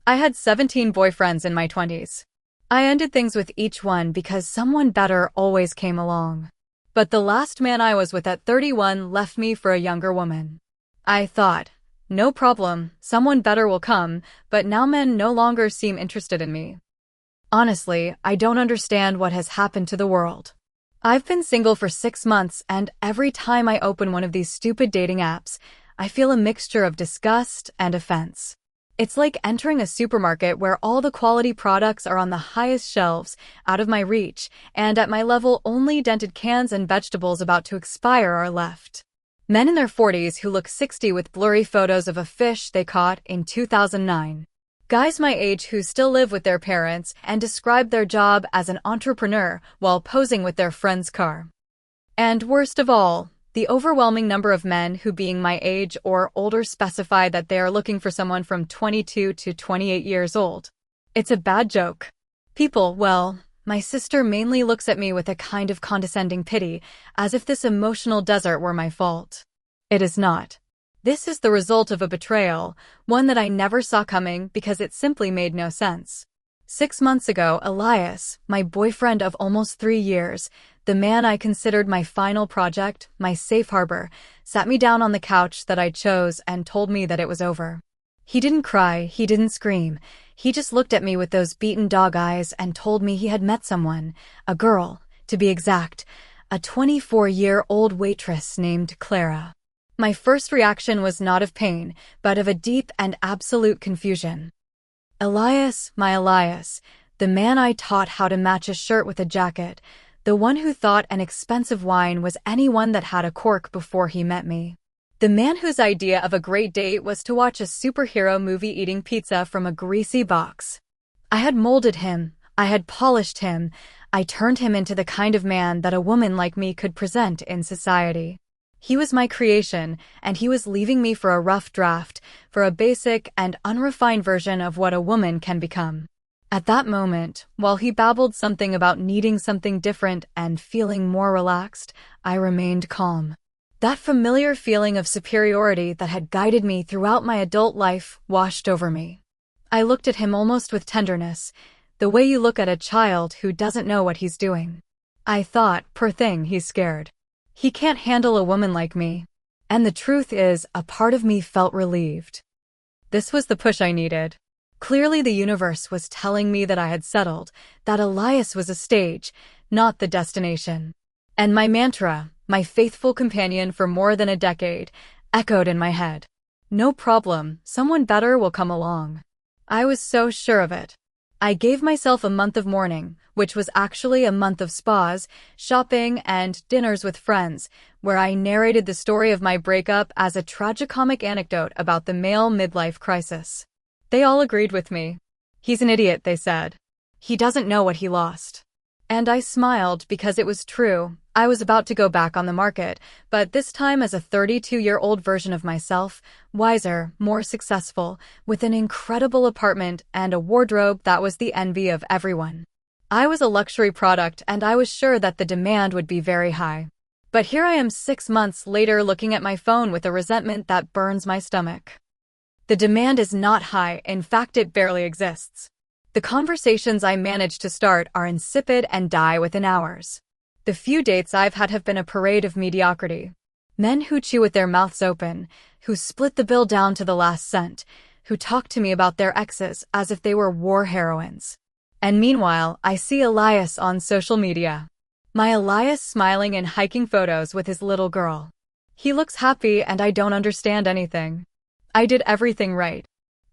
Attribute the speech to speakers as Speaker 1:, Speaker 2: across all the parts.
Speaker 1: I had 17 boyfriends in my 20s. I ended things with each one because someone better always came along. But the last man I was with at 31 left me for a younger woman. I thought, no problem, someone better will come, but now men no longer seem interested in me. Honestly, I don't understand what has happened to the world. I've been single for 6 months, and every time I open one of these stupid dating apps, I feel a mixture of disgust and offense. It's like entering a supermarket where all the quality products are on the highest shelves, out of my reach, and at my level only dented cans and vegetables about to expire are left. Men in their 40s who look 60 with blurry photos of a fish they caught in 2009. Guys my age who still live with their parents and describe their job as an entrepreneur while posing with their friend's car. And worst of all, the overwhelming number of men who, being my age or older, specify that they are looking for someone from 22 to 28 years old. It's a bad joke. My sister mainly looks at me with a kind of condescending pity, as if this emotional desert were my fault. It is not. This is the result of a betrayal, one that I never saw coming because it simply made no sense. 6 months ago, Elias, my boyfriend of almost 3 years, the man I considered my final project, my safe harbor, sat me down on the couch that I chose and told me that it was over. He didn't cry, he didn't scream. He just looked at me with those beaten dog eyes and told me he had met someone, a girl, to be exact, a 24-year-old waitress named Clara. My first reaction was not of pain, but of a deep and absolute confusion. Elias, my Elias, the man I taught how to match a shirt with a jacket, the one who thought an expensive wine was anyone that had a cork before he met me. The man whose idea of a great date was to watch a superhero movie eating pizza from a greasy box. I had molded him, I had polished him, I turned him into the kind of man that a woman like me could present in society. He was my creation, and he was leaving me for a rough draft, for a basic and unrefined version of what a woman can become. At that moment, while he babbled something about needing something different and feeling more relaxed, I remained calm. That familiar feeling of superiority that had guided me throughout my adult life washed over me. I looked at him almost with tenderness, the way you look at a child who doesn't know what he's doing. I thought, poor thing, he's scared. He can't handle a woman like me. And the truth is, a part of me felt relieved. This was the push I needed. Clearly the universe was telling me that I had settled, that Elias was a stage, not the destination. And my mantra, my faithful companion for more than a decade, echoed in my head. No problem, someone better will come along. I was so sure of it. I gave myself a month of mourning, which was actually a month of spas, shopping, and dinners with friends, where I narrated the story of my breakup as a tragicomic anecdote about the male midlife crisis. They all agreed with me. He's an idiot, they said. He doesn't know what he lost. And I smiled because it was true. I was about to go back on the market, but this time as a 32-year-old version of myself, wiser, more successful, with an incredible apartment and a wardrobe that was the envy of everyone. I was a luxury product, and I was sure that the demand would be very high. But here I am 6 months later looking at my phone with a resentment that burns my stomach. The demand is not high, in fact it barely exists. The conversations I manage to start are insipid and die within hours. The few dates I've had have been a parade of mediocrity. Men who chew with their mouths open, who split the bill down to the last cent, who talk to me about their exes as if they were war heroines. And meanwhile, I see Elias on social media. My Elias smiling and hiking photos with his little girl. He looks happy and I don't understand anything. I did everything right.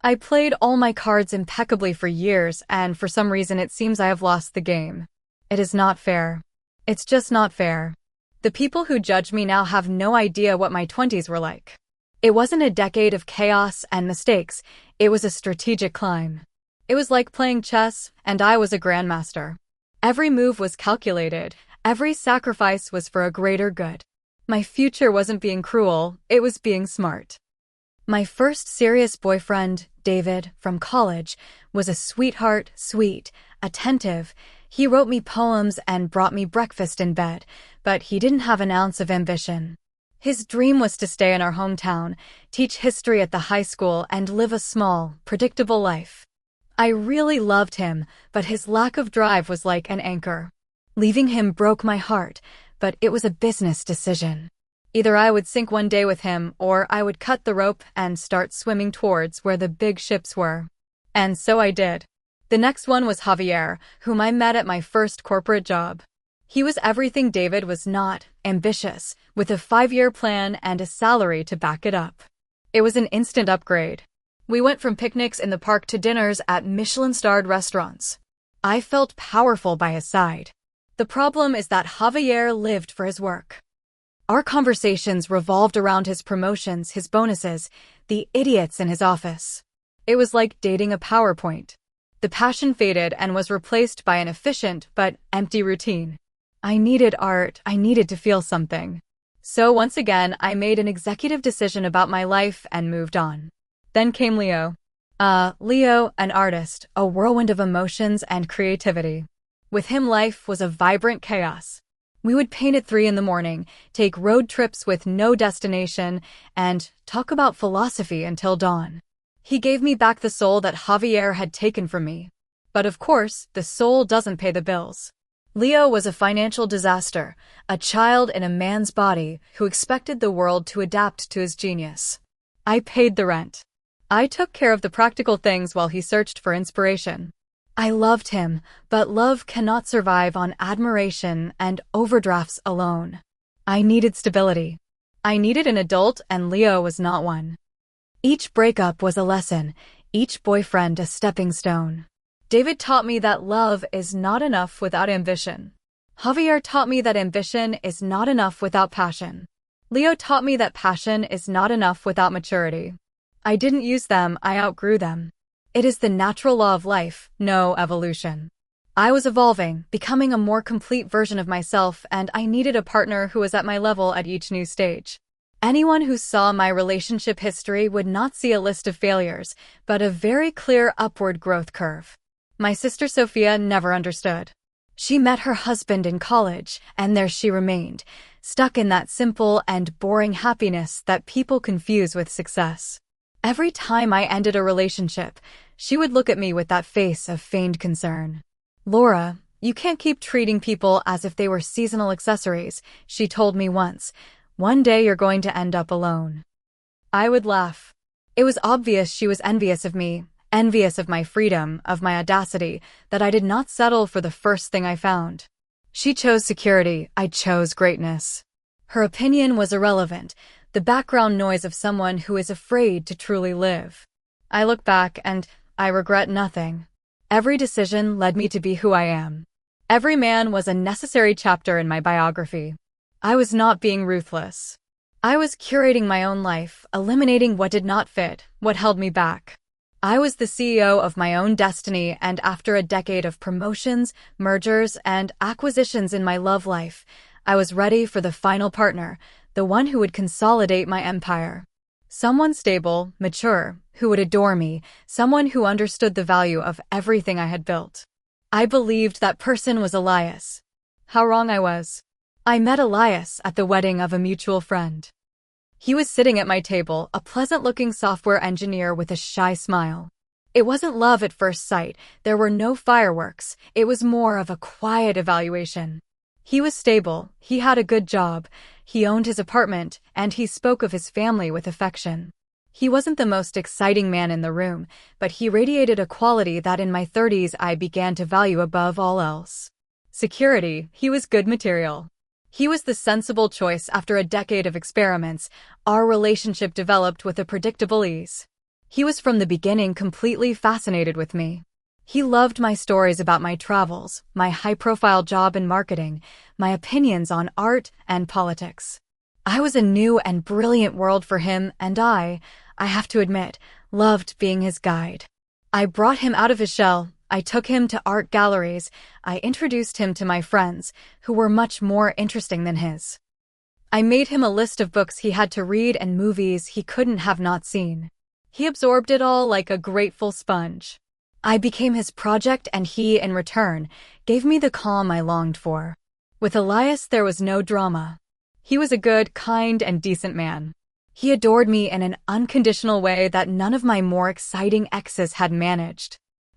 Speaker 1: I played all my cards impeccably for years, and for some reason it seems I have lost the game. It is not fair. It's just not fair. The people who judge me now have no idea what my 20s were like. It wasn't a decade of chaos and mistakes, it was a strategic climb. It was like playing chess, and I was a grandmaster. Every move was calculated, every sacrifice was for a greater good. My future wasn't being cruel, it was being smart. My first serious boyfriend, David, from college, was a sweetheart, sweet, attentive. He wrote me poems and brought me breakfast in bed, but he didn't have an ounce of ambition. His dream was to stay in our hometown, teach history at the high school, and live a small, predictable life. I really loved him, but his lack of drive was like an anchor. Leaving him broke my heart, but it was a business decision. Either I would sink one day with him, or I would cut the rope and start swimming towards where the big ships were. And so I did. The next one was Javier, whom I met at my first corporate job. He was everything David was not: ambitious, with a 5-year plan and a salary to back it up. It was an instant upgrade. We went from picnics in the park to dinners at Michelin-starred restaurants. I felt powerful by his side. The problem is that Javier lived for his work. Our conversations revolved around his promotions, his bonuses, the idiots in his office. It was like dating a PowerPoint. The passion faded and was replaced by an efficient but empty routine. I needed art, I needed to feel something. So once again, I made an executive decision about my life and moved on. Then came Leo. Leo, an artist, a whirlwind of emotions and creativity. With him, life was a vibrant chaos. We would paint at 3 a.m, take road trips with no destination, and talk about philosophy until dawn. He gave me back the soul that Javier had taken from me. But of course, the soul doesn't pay the bills. Leo was a financial disaster, a child in a man's body who expected the world to adapt to his genius. I paid the rent. I took care of the practical things while he searched for inspiration. I loved him, but love cannot survive on admiration and overdrafts alone. I needed stability. I needed an adult, and Leo was not one. Each breakup was a lesson, each boyfriend a stepping stone. David taught me that love is not enough without ambition. Javier taught me that ambition is not enough without passion. Leo taught me that passion is not enough without maturity. I didn't use them, I outgrew them. It is the natural law of life, no evolution. I was evolving, becoming a more complete version of myself, and I needed a partner who was at my level at each new stage. Anyone who saw my relationship history would not see a list of failures, but a very clear upward growth curve. My sister Sophia never understood. She met her husband in college, and there she remained, stuck in that simple and boring happiness that people confuse with success. Every time I ended a relationship, she would look at me with that face of feigned concern. "Laura, you can't keep treating people as if they were seasonal accessories," she told me once. "One day you're going to end up alone." I would laugh. It was obvious she was envious of me, envious of my freedom, of my audacity, that I did not settle for the first thing I found. She chose security, I chose greatness. Her opinion was irrelevant, the background noise of someone who is afraid to truly live. I look back and I regret nothing. Every decision led me to be who I am. Every man was a necessary chapter in my biography. I was not being ruthless. I was curating my own life, eliminating what did not fit, what held me back. I was the CEO of my own destiny, and after a decade of promotions, mergers, and acquisitions in my love life, I was ready for the final partner, the one who would consolidate my empire. Someone stable, mature, who would adore me, someone who understood the value of everything I had built. I believed that person was Elias. How wrong I was. I met Elias at the wedding of a mutual friend. He was sitting at my table, a pleasant-looking software engineer with a shy smile. It wasn't love at first sight, there were no fireworks, it was more of a quiet evaluation. He was stable, he had a good job, he owned his apartment, and he spoke of his family with affection. He wasn't the most exciting man in the room, but he radiated a quality that in my 30s I began to value above all else. Security, he was good material. He was the sensible choice after a decade of experiments. Our relationship developed with a predictable ease. He was from the beginning completely fascinated with me. He loved my stories about my travels, my high-profile job in marketing, my opinions on art and politics. I was a new and brilliant world for him, and I have to admit, loved being his guide. I brought him out of his shell. I took him to art galleries. I introduced him to my friends, who were much more interesting than his. I made him a list of books he had to read and movies he couldn't have not seen. He absorbed it all like a grateful sponge. I became his project, and he, in return, gave me the calm I longed for. With Elias, there was no drama. He was a good, kind, and decent man. He adored me in an unconditional way that none of my more exciting exes had managed.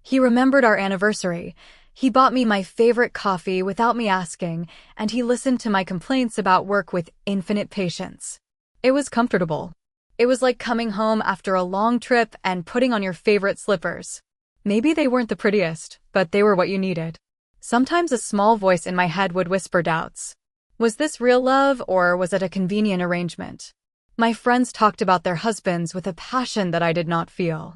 Speaker 1: He remembered our anniversary. He bought me my favorite coffee without me asking, and he listened to my complaints about work with infinite patience. It was comfortable. It was like coming home after a long trip and putting on your favorite slippers. Maybe they weren't the prettiest, but they were what you needed. Sometimes a small voice in my head would whisper doubts. Was this real love, or was it a convenient arrangement? My friends talked about their husbands with a passion that I did not feel.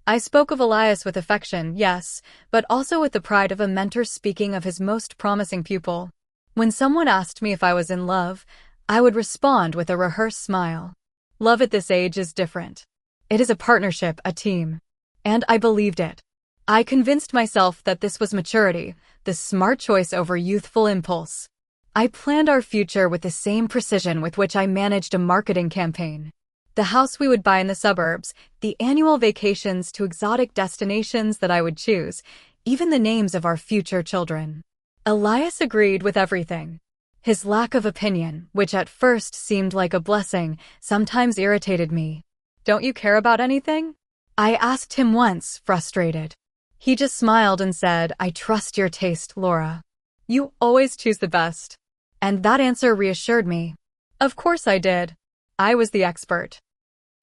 Speaker 1: I spoke of Elias with affection, yes, but also with the pride of a mentor speaking of his most promising pupil. When someone asked me if I was in love, I would respond with a rehearsed smile. Love at this age is different. It is a partnership, a team. And I believed it. I convinced myself that this was maturity, the smart choice over youthful impulse. I planned our future with the same precision with which I managed a marketing campaign. The house we would buy in the suburbs, the annual vacations to exotic destinations that I would choose, even the names of our future children. Elias agreed with everything. His lack of opinion, which at first seemed like a blessing, sometimes irritated me. "Don't you care about anything?" I asked him once, frustrated. He just smiled and said, "I trust your taste, Laura. You always choose the best." And that answer reassured me. Of course I did. I was the expert.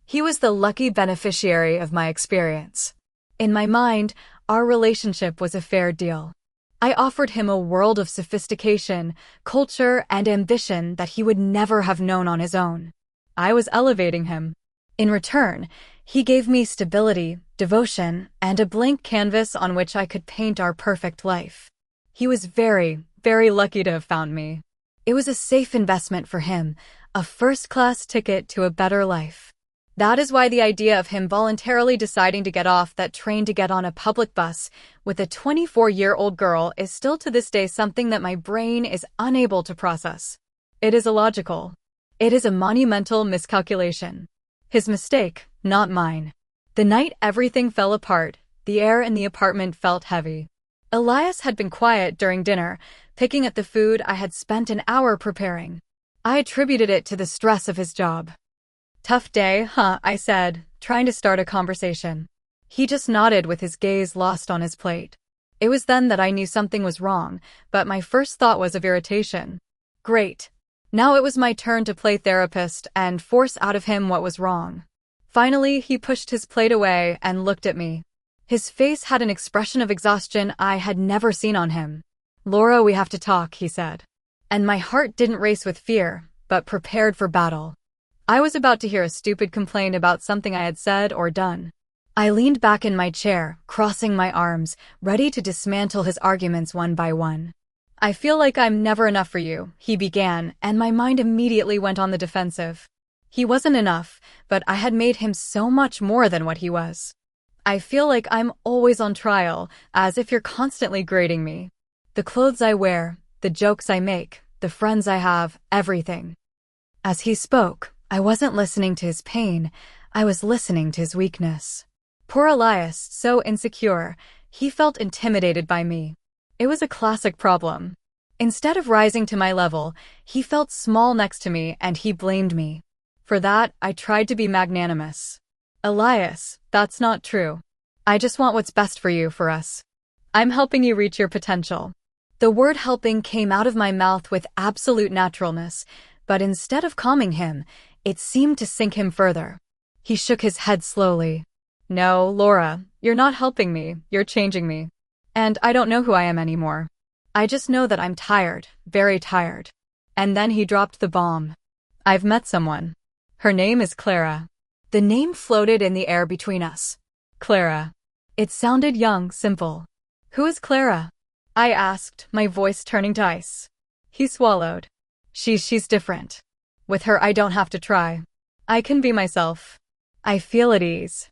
Speaker 1: He was the lucky beneficiary of my experience. In my mind, our relationship was a fair deal. I offered him a world of sophistication, culture, and ambition that he would never have known on his own. I was elevating him. In return, he gave me stability, devotion, and a blank canvas on which I could paint our perfect life. He was very, very lucky to have found me. It was a safe investment for him, a first-class ticket to a better life. That is why the idea of him voluntarily deciding to get off that train to get on a public bus with a 24-year-old girl is still to this day something that my brain is unable to process. It is illogical. It is a monumental miscalculation. His mistake, not mine. The night everything fell apart, the air in the apartment felt heavy. Elias had been quiet during dinner, picking at the food I had spent an hour preparing. I attributed it to the stress of his job. "Tough day, huh?" I said, trying to start a conversation. He just nodded with his gaze lost on his plate. It was then that I knew something was wrong, but my first thought was of irritation. Great. Now it was my turn to play therapist and force out of him what was wrong. Finally, he pushed his plate away and looked at me. His face had an expression of exhaustion I had never seen on him. "Laura, we have to talk," he said. And my heart didn't race with fear, but prepared for battle. I was about to hear a stupid complaint about something I had said or done. I leaned back in my chair, crossing my arms, ready to dismantle his arguments one by one. "I feel like I'm never enough for you," he began, and my mind immediately went on the defensive. He wasn't enough, but I had made him so much more than what he was. "I feel like I'm always on trial, as if you're constantly grading me. The clothes I wear, the jokes I make, the friends I have, everything." As he spoke, I wasn't listening to his pain, I was listening to his weakness. Poor Elias, so insecure, he felt intimidated by me. It was a classic problem. Instead of rising to my level, he felt small next to me and he blamed me. For that, I tried to be magnanimous. "Elias, that's not true. I just want what's best for you, for us. I'm helping you reach your potential." The word helping came out of my mouth with absolute naturalness, but instead of calming him, it seemed to sink him further. He shook his head slowly. "No, Laura, you're not helping me, you're changing me. And I don't know who I am anymore. I just know that I'm tired, very tired." And then he dropped the bomb. "I've met someone. Her name is Clara." The name floated in the air between us. Clara. It sounded young, simple. "Who is Clara?" I asked, my voice turning to ice. He swallowed. She's different. With her I don't have to try. I can be myself. I feel at ease."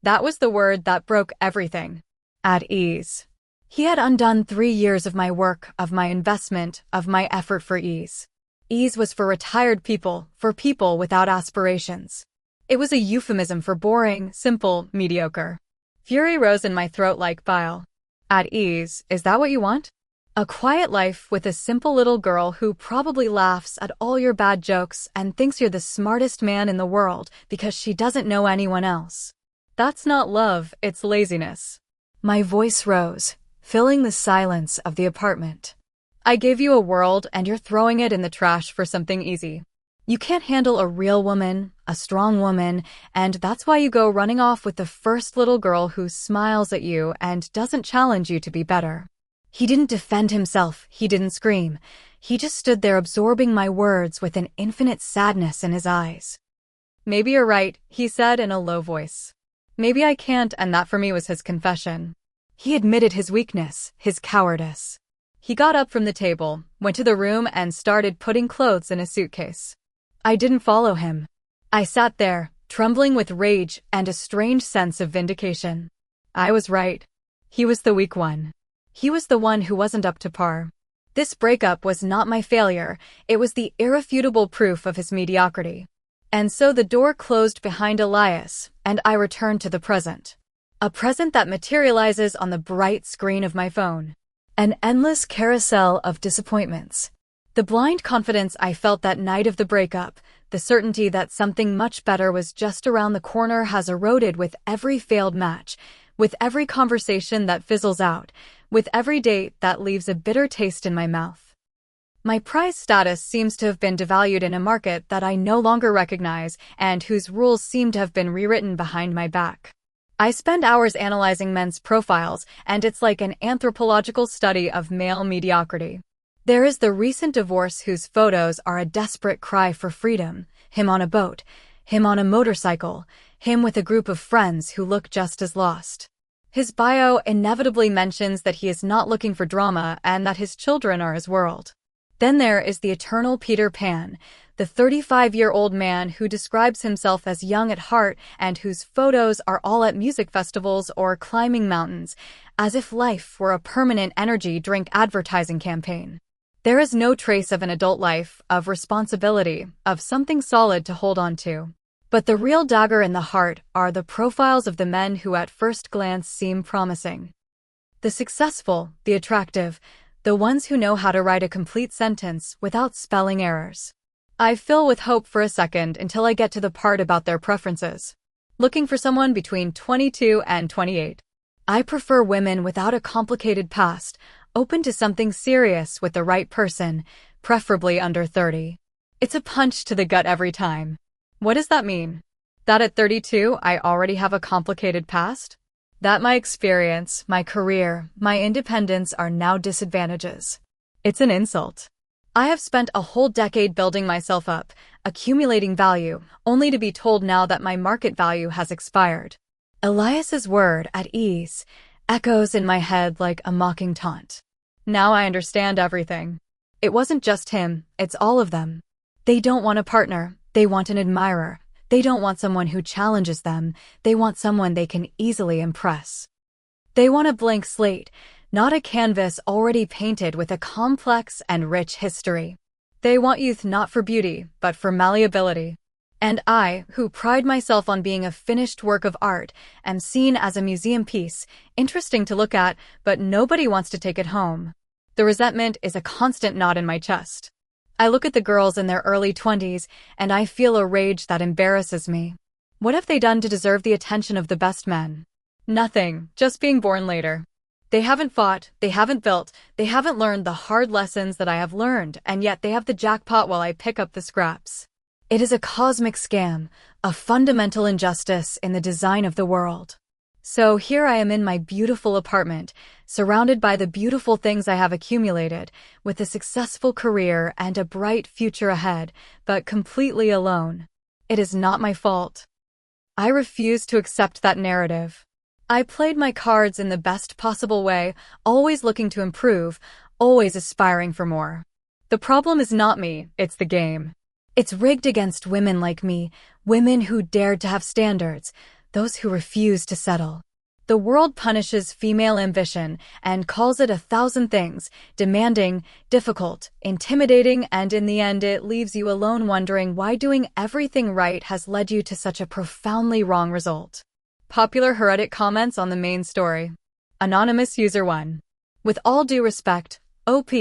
Speaker 1: That was the word that broke everything. At ease. He had undone 3 years of my work, of my investment, of my effort for ease. Ease was for retired people, for people without aspirations. It was a euphemism for boring, simple, mediocre. Fury rose in my throat like bile. At ease, is that what you want? A quiet life with a simple little girl who probably laughs at all your bad jokes and thinks you're the smartest man in the world because she doesn't know anyone else. That's not love, it's laziness. My voice rose, filling the silence of the apartment. I gave you a world and you're throwing it in the trash for something easy. You can't handle a real woman, a strong woman, and that's why you go running off with the first little girl who smiles at you and doesn't challenge you to be better. He didn't defend himself, he didn't scream. He just stood there absorbing my words with an infinite sadness in his eyes. Maybe you're right, he said in a low voice. Maybe I can't, and that for me was his confession. He admitted his weakness, his cowardice. He got up from the table, went to the room, and started putting clothes in a suitcase. I didn't follow him. I sat there, trembling with rage and a strange sense of vindication. I was right. He was the weak one. He was the one who wasn't up to par. This breakup was not my failure, it was the irrefutable proof of his mediocrity. And so the door closed behind Elias, and I returned to the present. A present that materializes on the bright screen of my phone. An endless carousel of disappointments. The blind confidence I felt that night of the breakup, the certainty that something much better was just around the corner has eroded with every failed match, with every conversation that fizzles out, with every date that leaves a bitter taste in my mouth. My prize status seems to have been devalued in a market that I no longer recognize and whose rules seem to have been rewritten behind my back. I spend hours analyzing men's profiles, and it's like an anthropological study of male mediocrity. There is the recent divorce whose photos are a desperate cry for freedom, him on a boat, him on a motorcycle, him with a group of friends who look just as lost. His bio inevitably mentions that he is not looking for drama and that his children are his world. Then there is the eternal Peter Pan, the 35-year-old man who describes himself as young at heart and whose photos are all at music festivals or climbing mountains, as if life were a permanent energy drink advertising campaign. There is no trace of an adult life, of responsibility, of something solid to hold on to. But the real dagger in the heart are the profiles of the men who at first glance seem promising. The successful, the attractive, the ones who know how to write a complete sentence without spelling errors. I fill with hope for a second until I get to the part about their preferences. Looking for someone between 22 and 28. I prefer women without a complicated past, open to something serious with the right person, preferably under 30. It's a punch to the gut every time. What does that mean? That at 32 I already have a complicated past? That my experience, my career, my independence are now disadvantages? It's an insult. I have spent a whole decade building myself up, accumulating value, only to be told now that my market value has expired. Elias's word, at ease, echoes in my head like a mocking taunt. Now I understand everything. It wasn't just him, it's all of them. They don't want a partner, they want an admirer. They don't want someone who challenges them, they want someone they can easily impress. They want a blank slate, not a canvas already painted with a complex and rich history. They want youth not for beauty, but for malleability. And I, who pride myself on being a finished work of art, am seen as a museum piece, interesting to look at, but nobody wants to take it home. The resentment is a constant knot in my chest. I look at the girls in their early 20s, and I feel a rage that embarrasses me. What have they done to deserve the attention of the best men? Nothing, just being born later. They haven't fought, they haven't built, they haven't learned the hard lessons that I have learned, and yet they have the jackpot while I pick up the scraps. It is a cosmic scam, a fundamental injustice in the design of the world. So here I am in my beautiful apartment, surrounded by the beautiful things I have accumulated, with a successful career and a bright future ahead, but completely alone. It is not my fault. I refuse to accept that narrative. I played my cards in the best possible way, always looking to improve, always aspiring for more. The problem is not me, it's the game. It's rigged against women like me, women who dared to have standards, those who refuse to settle. The world punishes female ambition and calls it 1,000 things, demanding, difficult, intimidating, and in the end it leaves you alone wondering why doing everything right has led you to such a profoundly wrong result. Popular Reddit comments on the main story. Anonymous User 1. With all due respect, OP,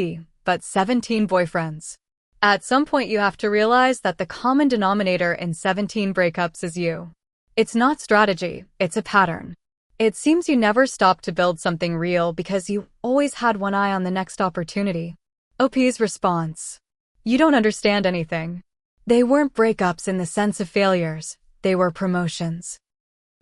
Speaker 1: but 17 boyfriends. At some point you have to realize that the common denominator in 17 breakups is you. It's not strategy, it's a pattern. It seems you never stopped to build something real because you always had one eye on the next opportunity. OP's response. You don't understand anything. They weren't breakups in the sense of failures. They were promotions.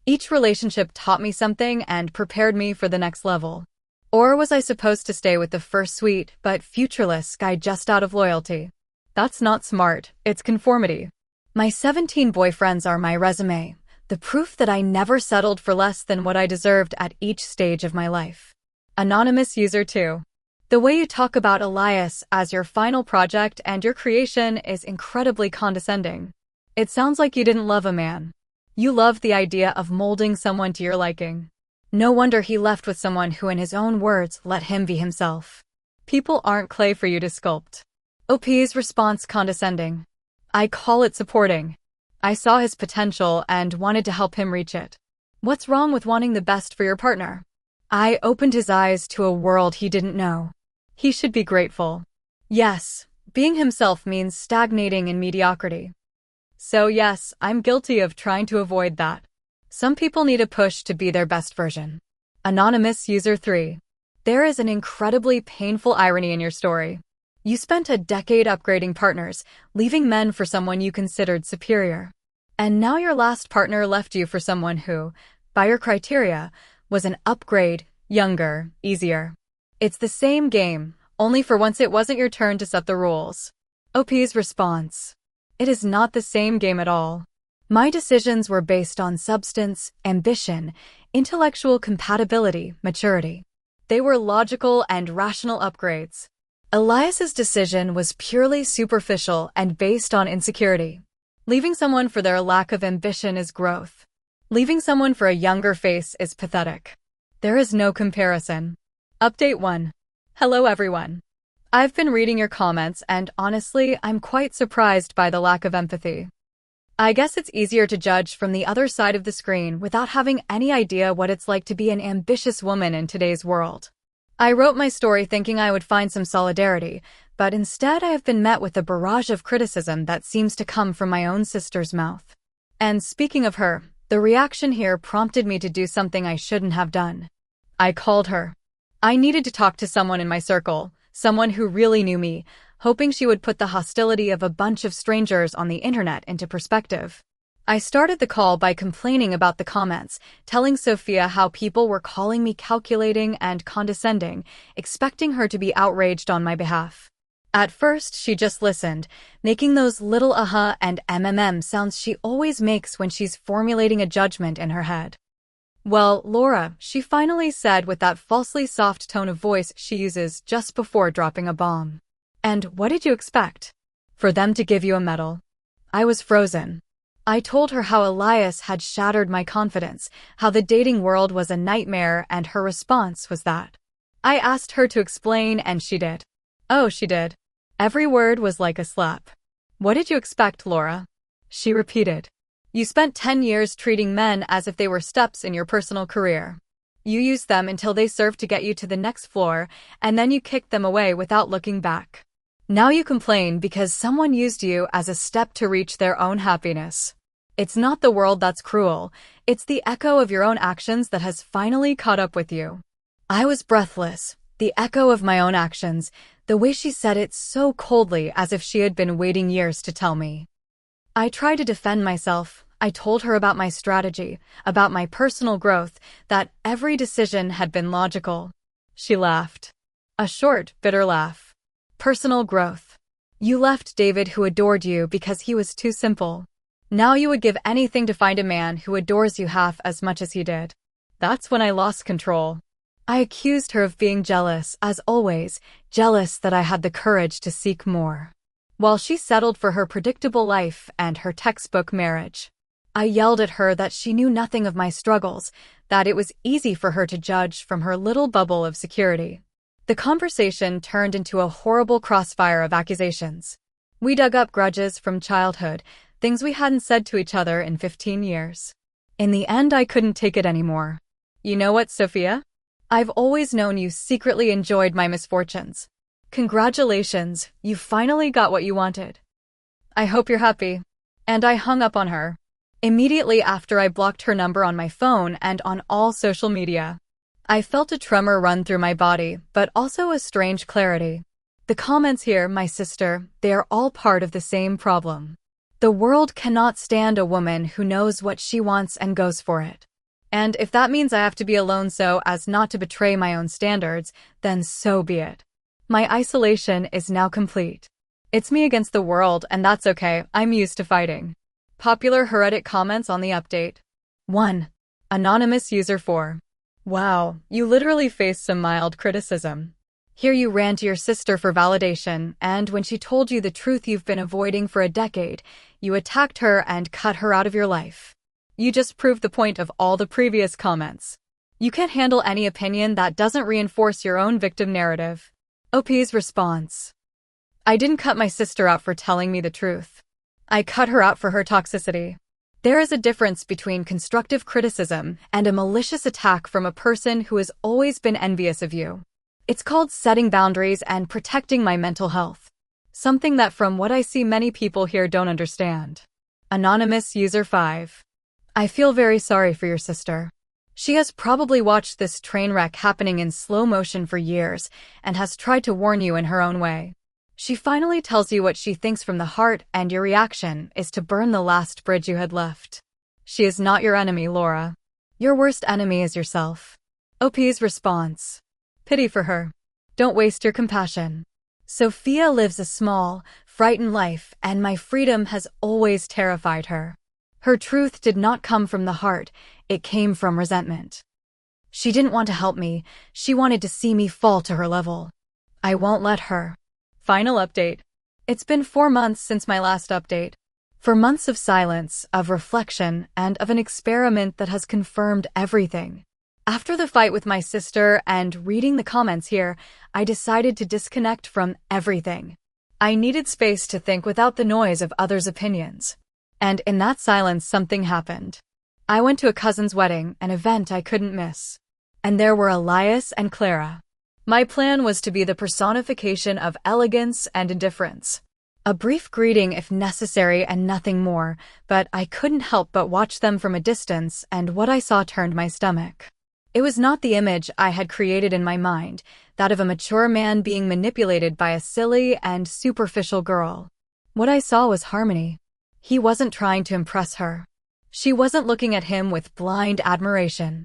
Speaker 1: Each relationship taught me something and prepared me for the next level. Or was I supposed to stay with the first sweet but futureless guy just out of loyalty? That's not smart, it's conformity. My 17 boyfriends are my resume, the proof that I never settled for less than what I deserved at each stage of my life. Anonymous user 2. The way you talk about Elias as your final project and your creation is incredibly condescending. It sounds like you didn't love a man. You loved the idea of molding someone to your liking. No wonder he left with someone who, in his own words, let him be himself. People aren't clay for you to sculpt. OP's response condescending. I call it supporting. I saw his potential and wanted to help him reach it. What's wrong with wanting the best for your partner? I opened his eyes to a world he didn't know. He should be grateful. Yes, being himself means stagnating in mediocrity. So yes, I'm guilty of trying to avoid that. Some people need a push to be their best version. Anonymous user 3. There is an incredibly painful irony in your story. You spent a decade upgrading partners, leaving men for someone you considered superior. And now your last partner left you for someone who, by your criteria, was an upgrade, younger, easier. It's the same game, only for once it wasn't your turn to set the rules. OP's response. It is not the same game at all. My decisions were based on substance, ambition, intellectual compatibility, maturity. They were logical and rational upgrades. Elias's decision was purely superficial and based on insecurity. Leaving someone for their lack of ambition is growth. Leaving someone for a younger face is pathetic. There is no comparison. Update 1. Hello everyone. I've been reading your comments and honestly, I'm quite surprised by the lack of empathy. I guess it's easier to judge from the other side of the screen without having any idea what it's like to be an ambitious woman in today's world. I wrote my story thinking I would find some solidarity, but instead I have been met with a barrage of criticism that seems to come from my own sister's mouth. And speaking of her, the reaction here prompted me to do something I shouldn't have done. I called her. I needed to talk to someone in my circle, someone who really knew me, hoping she would put the hostility of a bunch of strangers on the internet into perspective. I started the call by complaining about the comments, telling Sophia how people were calling me calculating and condescending, expecting her to be outraged on my behalf. At first, she just listened, making those little and sounds she always makes when she's formulating a judgment in her head. Well, Laura, she finally said with that falsely soft tone of voice she uses just before dropping a bomb. And what did you expect? For them to give you a medal? I was frozen. I told her how Elias had shattered my confidence, how the dating world was a nightmare, and her response was that. I asked her to explain and she did. Oh, she did. Every word was like a slap. What did you expect, Laura? She repeated. You spent 10 years treating men as if they were steps in your personal career. You used them until they served to get you to the next floor, and then you kicked them away without looking back. Now you complain because someone used you as a step to reach their own happiness. It's not the world that's cruel, it's the echo of your own actions that has finally caught up with you. I was breathless, the echo of my own actions, the way she said it so coldly as if she had been waiting years to tell me. I tried to defend myself. I told her about my strategy, about my personal growth, that every decision had been logical. She laughed. A short, bitter laugh. Personal growth. You left David who adored you because he was too simple. Now you would give anything to find a man who adores you half as much as he did. That's when I lost control. I accused her of being jealous, as always, jealous that I had the courage to seek more. While she settled for her predictable life and her textbook marriage. I yelled at her that she knew nothing of my struggles, that it was easy for her to judge from her little bubble of security. The conversation turned into a horrible crossfire of accusations. We dug up grudges from childhood, things we hadn't said to each other in 15 years. In the end, I couldn't take it anymore. You know what, Sophia? I've always known you secretly enjoyed my misfortunes. Congratulations, you finally got what you wanted. I hope you're happy. And I hung up on her. Immediately after, I blocked her number on my phone and on all social media. I felt a tremor run through my body, but also a strange clarity. The comments here, my sister, they are all part of the same problem. The world cannot stand a woman who knows what she wants and goes for it. And if that means I have to be alone so as not to betray my own standards, then so be it. My isolation is now complete. It's me against the world, and that's okay. I'm used to fighting. Popular Reddit comments on the update. 1. Anonymous user 4. Wow, you literally faced some mild criticism. Here you ran to your sister for validation, and when she told you the truth you've been avoiding for a decade, you attacked her and cut her out of your life. You just proved the point of all the previous comments. You can't handle any opinion that doesn't reinforce your own victim narrative. OP's response. I didn't cut my sister out for telling me the truth. I cut her out for her toxicity. There is a difference between constructive criticism and a malicious attack from a person who has always been envious of you. It's called setting boundaries and protecting my mental health. Something that from what I see many people here don't understand. Anonymous user 5. I feel very sorry for your sister. She has probably watched this train wreck happening in slow motion for years and has tried to warn you in her own way. She finally tells you what she thinks from the heart, and your reaction is to burn the last bridge you had left. She is not your enemy, Laura. Your worst enemy is yourself. OP's response. Pity for her. Don't waste your compassion. Sophia lives a small, frightened life, and my freedom has always terrified her. Her truth did not come from the heart, it came from resentment. She didn't want to help me, she wanted to see me fall to her level. I won't let her. Final update. It's been 4 months since my last update. 4 months of silence, of reflection, and of an experiment that has confirmed everything. After the fight with my sister and reading the comments here, I decided to disconnect from everything. I needed space to think without the noise of others' opinions. And in that silence, something happened. I went to a cousin's wedding, an event I couldn't miss. And there were Elias and Clara. My plan was to be the personification of elegance and indifference. A brief greeting if necessary and nothing more, but I couldn't help but watch them from a distance, and what I saw turned my stomach. It was not the image I had created in my mind, that of a mature man being manipulated by a silly and superficial girl. What I saw was harmony. He wasn't trying to impress her. She wasn't looking at him with blind admiration.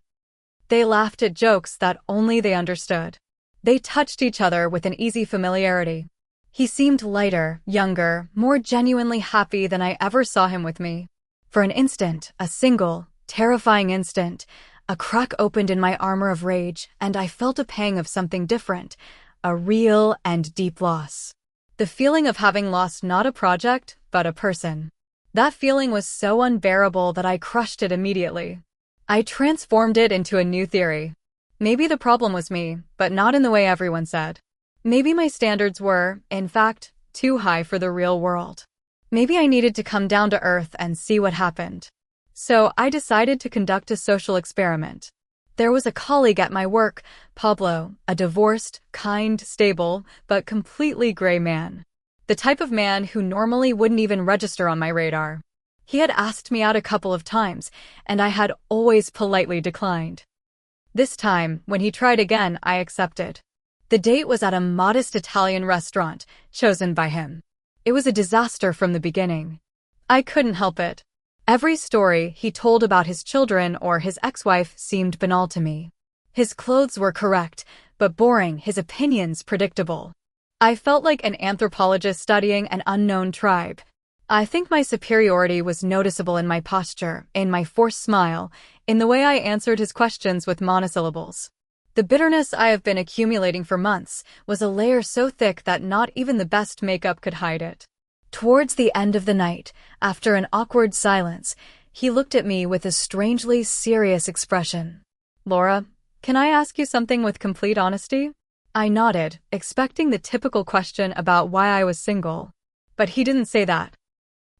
Speaker 1: They laughed at jokes that only they understood. They touched each other with an easy familiarity. He seemed lighter, younger, more genuinely happy than I ever saw him with me. For an instant, a single, terrifying instant, a crack opened in my armor of rage, and I felt a pang of something different, a real and deep loss. The feeling of having lost not a project, but a person. That feeling was so unbearable that I crushed it immediately. I transformed it into a new theory. Maybe the problem was me, but not in the way everyone said. Maybe my standards were, in fact, too high for the real world. Maybe I needed to come down to earth and see what happened. So I decided to conduct a social experiment. There was a colleague at my work, Pablo, a divorced, kind, stable, but completely gray man. The type of man who normally wouldn't even register on my radar. He had asked me out a couple of times, and I had always politely declined. This time, when he tried again, I accepted. The date was at a modest Italian restaurant, chosen by him. It was a disaster from the beginning. I couldn't help it. Every story he told about his children or his ex-wife seemed banal to me. His clothes were correct, but boring, his opinions predictable. I felt like an anthropologist studying an unknown tribe. I think my superiority was noticeable in my posture, in my forced smile, in the way I answered his questions with monosyllables. The bitterness I have been accumulating for months was a layer so thick that not even the best makeup could hide it. Towards the end of the night, after an awkward silence, he looked at me with a strangely serious expression. Laura, can I ask you something with complete honesty? I nodded, expecting the typical question about why I was single. But he didn't say that.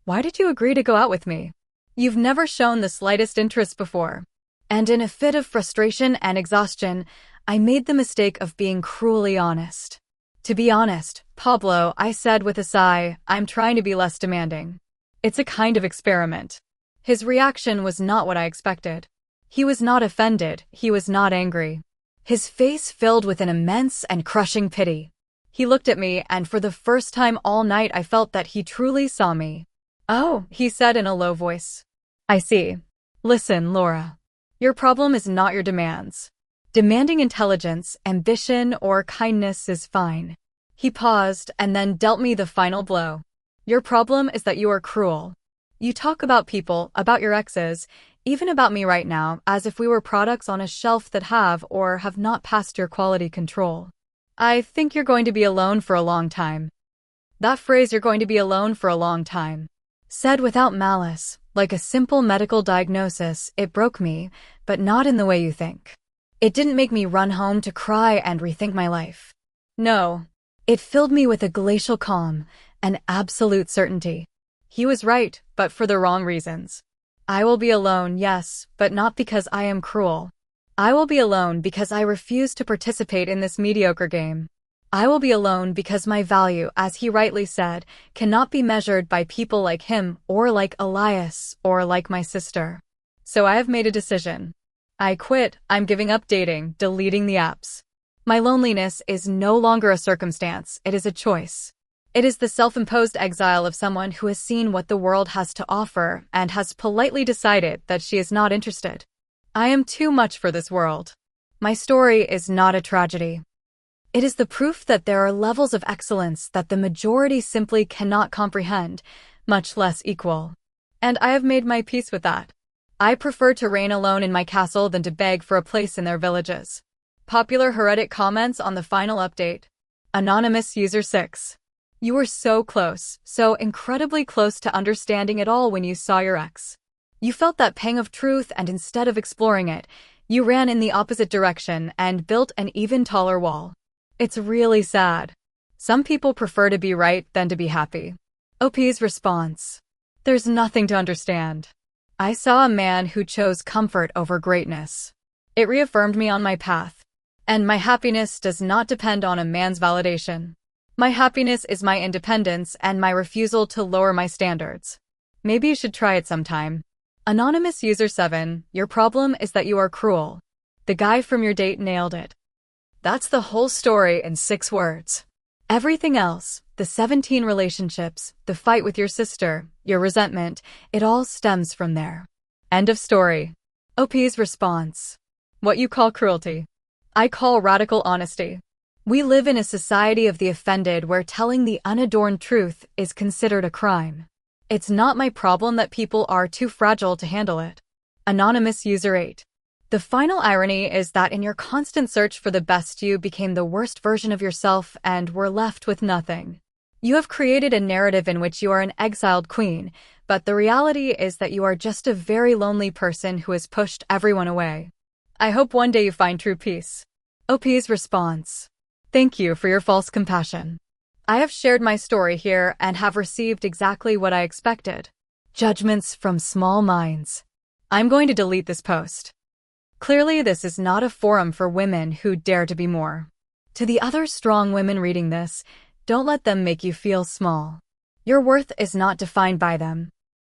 Speaker 1: Why did you agree to go out with me? You've never shown the slightest interest before. And in a fit of frustration and exhaustion, I made the mistake of being cruelly honest. To be honest, Pablo, I said with a sigh, I'm trying to be less demanding. It's a kind of experiment. His reaction was not what I expected. He was not offended, he was not angry. His face filled with an immense and crushing pity. He looked at me, and for the first time all night I felt that he truly saw me. "Oh," he said in a low voice. "I see. Listen, Laura. Your problem is not your demands. Demanding intelligence, ambition, or kindness is fine." He paused and then dealt me the final blow. "Your problem is that you are cruel. You talk about people, about your exes, even about me right now, as if we were products on a shelf that have or have not passed your quality control. I think you're going to be alone for a long time." That phrase, "you're going to be alone for a long time," said without malice, like a simple medical diagnosis, it broke me, but not in the way you think. It didn't make me run home to cry and rethink my life. No. It filled me with a glacial calm, an absolute certainty. He was right, but for the wrong reasons. I will be alone, yes, but not because I am cruel. I will be alone because I refuse to participate in this mediocre game. I will be alone because my value, as he rightly said, cannot be measured by people like him, or like Elias, or like my sister. So I have made a decision. I quit, I'm giving up dating, deleting the apps. My loneliness is no longer a circumstance, it is a choice. It is the self-imposed exile of someone who has seen what the world has to offer and has politely decided that she is not interested. I am too much for this world. My story is not a tragedy. It is the proof that there are levels of excellence that the majority simply cannot comprehend, much less equal. And I have made my peace with that. I prefer to reign alone in my castle than to beg for a place in their villages. Popular heretic comments on the final update. Anonymous User 6. You were so close, so incredibly close to understanding it all when you saw your ex. You felt that pang of truth, and instead of exploring it, you ran in the opposite direction and built an even taller wall. It's really sad. Some people prefer to be right than to be happy. OP's response. There's nothing to understand. I saw a man who chose comfort over greatness. It reaffirmed me on my path. And my happiness does not depend on a man's validation. My happiness is my independence and my refusal to lower my standards. Maybe you should try it sometime. Anonymous User 7, your problem is that you are cruel. The guy from your date nailed it. That's the whole story in 6 words. Everything else, the 17 relationships, the fight with your sister, your resentment, it all stems from there. End of story. OP's response. What you call cruelty, I call radical honesty. We live in a society of the offended where telling the unadorned truth is considered a crime. It's not my problem that people are too fragile to handle it. Anonymous User 8. The final irony is that in your constant search for the best, you became the worst version of yourself and were left with nothing. You have created a narrative in which you are an exiled queen, but the reality is that you are just a very lonely person who has pushed everyone away. I hope one day you find true peace. OP's response. Thank you for your false compassion. I have shared my story here and have received exactly what I expected. Judgments from small minds. I'm going to delete this post. Clearly, this is not a forum for women who dare to be more. To the other strong women reading this, don't let them make you feel small. Your worth is not defined by them.